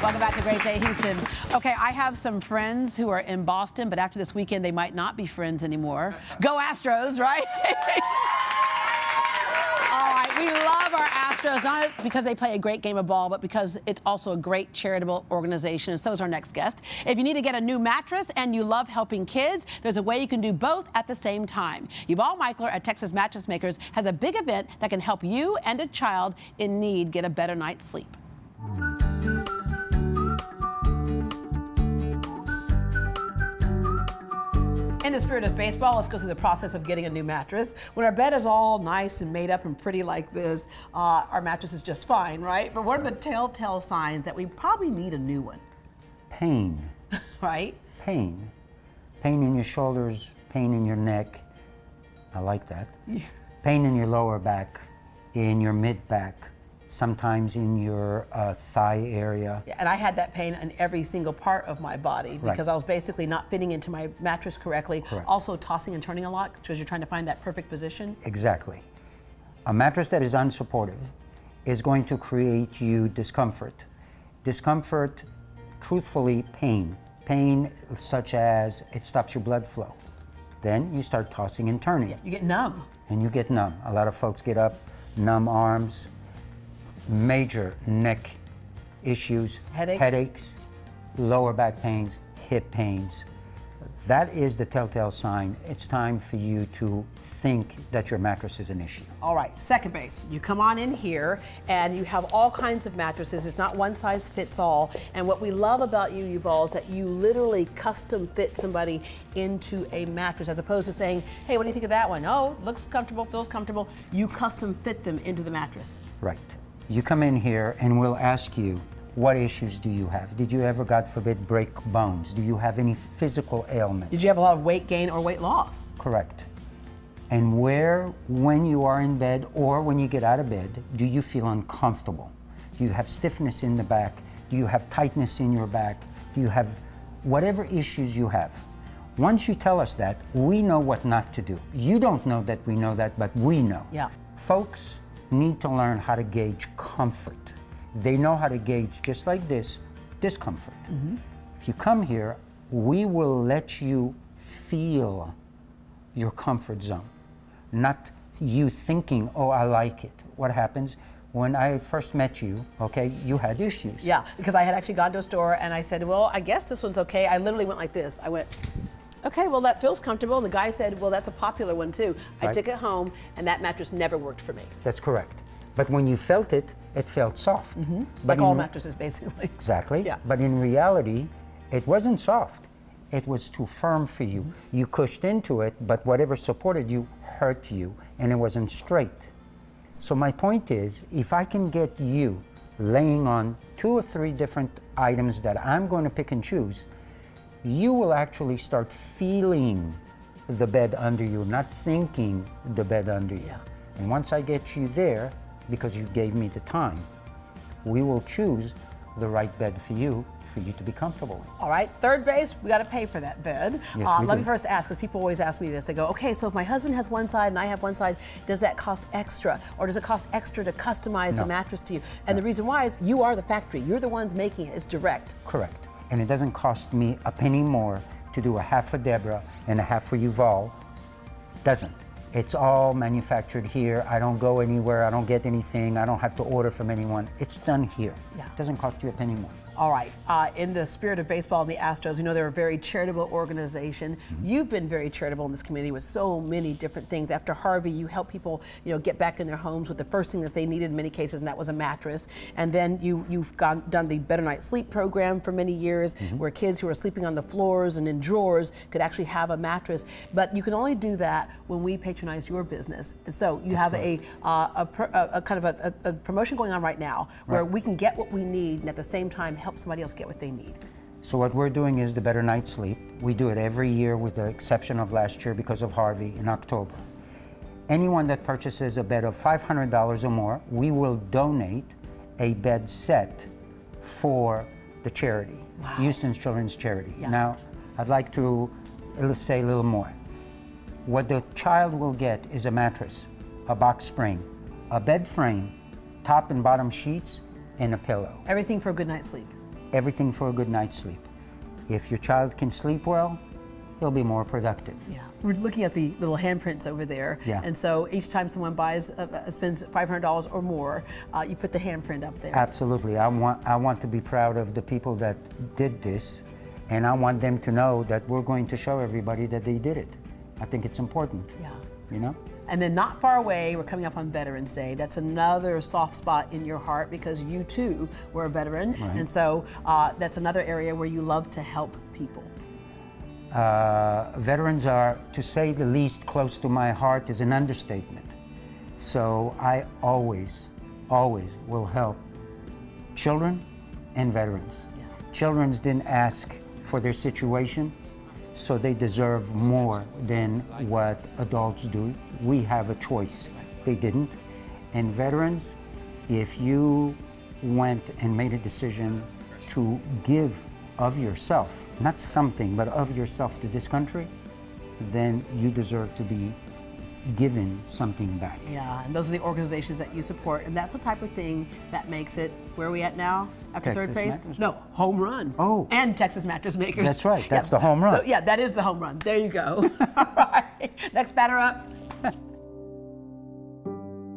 Welcome back to Great Day Houston. Okay, I have some friends who are in Boston, but after this weekend, they might not be friends anymore. Go Astros, right? All right, we love our Astros, not because they play a great game of ball, but because it's also a great charitable organization, and so is our next guest. If you need to get a new mattress and you love helping kids, there's a way you can do both at the same time. Yuval Michler at Texas Mattress Makers has a big event that can help you and a child in need get a better night's sleep. In the spirit of baseball, let's go through the process of getting a new mattress. When our bed is all nice and made up and pretty like this, our mattress is just fine, right? But what are the telltale signs that we probably need a new one? Pain. Right? Pain. Pain in your shoulders, pain in your neck. I like that. Pain in your lower back, in your mid-back, sometimes in your thigh area. Yeah, and I had that pain in every single part of my body because I was basically not fitting into my mattress correctly. Correct. Also tossing and turning a lot because you're trying to find that perfect position. Exactly. A mattress that is unsupportive is going to create you discomfort. Discomfort, truthfully, pain. Pain such as it stops your blood flow. Then you start tossing and turning. Yeah, you get numb. And you get numb. A lot of folks get up, numb arms, major neck issues, headaches, lower back pains, hip pains. That is the telltale sign. It's time for you to think that your mattress is an issue. All right, second base. You come on in here and you have all kinds of mattresses. It's not one size fits all. And what we love about you, Yuval, is that you literally custom fit somebody into a mattress as opposed to saying, hey, what do you think of that one? Oh, looks comfortable, feels comfortable. You custom fit them into the mattress. Right. You come in here and we'll ask you, what issues do you have? Did you ever, God forbid, break bones? Do you have any physical ailments? Did you have a lot of weight gain or weight loss? Correct. And where, when you are in bed or when you get out of bed, do you feel uncomfortable? Do you have stiffness in the back? Do you have tightness in your back? Do you have whatever issues you have? Once you tell us that, we know what not to do. You don't know that we know that, but we know. Yeah. Folks need to learn how to gauge comfort. They know how to gauge, just like this, discomfort. Mm-hmm. If you come here, we will let you feel your comfort zone, not you thinking, oh, I like it. What happens? When I first met you, okay, you had issues. Yeah, because I had actually gone to a store and I said, well, I guess this one's okay. I literally went like this. I went, okay, well, that feels comfortable. And the guy said, well, that's a popular one too. Right. I took it home and that mattress never worked for me. That's correct. But when you felt it, it felt soft. Mm-hmm. But like all mattresses, basically. Exactly. Yeah. But in reality, it wasn't soft. It was too firm for you. Mm-hmm. You cushed into it, but whatever supported you hurt you, and it wasn't straight. So my point is, if I can get you laying on 2 or 3 different items that I'm going to pick and choose, you will actually start feeling the bed under you, not thinking the bed under you. Yeah. And once I get you there, because you gave me the time, we will choose the right bed for you to be comfortable in. All right, third base, we got to pay for that bed. Yes, let me first ask, because people always ask me this. They go, okay, so if my husband has one side and I have one side, does that cost extra? Or does it cost extra to customize the mattress to you? And the reason why is you are the factory. You're the ones making it. It's direct. Correct. And it doesn't cost me a penny more to do a half for Deborah and a half for Yuval. Doesn't. It's all manufactured here. I don't go anywhere. I don't get anything. I don't have to order from anyone. It's done here. Yeah. It doesn't cost you a penny more. All right. In the spirit of baseball and the Astros, we know they're a very charitable organization. Mm-hmm. You've been very charitable in this community with so many different things. After Harvey, you help people, get back in their homes with the first thing that they needed in many cases, and that was a mattress. And then you've done the Better Night Sleep program for many years, mm-hmm. where kids who are sleeping on the floors and in drawers could actually have a mattress. But you can only do that when we patronize your business. And so you have a kind of a promotion going on right now where we can get what we need and at the same time help somebody else get what they need. So what we're doing is the Better Night's Sleep. We do it every year with the exception of last year because of Harvey in October. Anyone that purchases a bed of $500 or more, we will donate a bed set for the charity, Houston's Children's Charity. Yeah. Now, I'd like to say a little more. What the child will get is a mattress, a box spring, a bed frame, top and bottom sheets, and a pillow. Everything for a good night's sleep. everything for a good night's sleep. If your child can sleep well, he'll be more productive. Yeah, we're looking at the little handprints over there. Yeah. And so each time someone spends $500 or more, you put the handprint up there. Absolutely. I want to be proud of the people that did this, and I want them to know that we're going to show everybody that they did it. I think it's important. Yeah. You know? And then not far away, we're coming up on Veterans Day. That's another soft spot in your heart because you too were a veteran. Right. And so that's another area where you love to help people. Veterans are, to say the least, close to my heart is an understatement. So I always will help children and veterans. Yeah. Children didn't ask for their situation, so they deserve more than what adults do. We have a choice. They didn't. And veterans, if you went and made a decision to give of yourself, not something, but of yourself to this country, then you deserve to be given something back. Yeah, and those are the organizations that you support, and that's the type of thing that makes it, where are we at now? After Texas third base? Mattress? No, home run. Oh. And Texas Mattress Makers. That's right, that's Yeah. the home run. Yeah, that is the home run. There you go. All right, next batter up.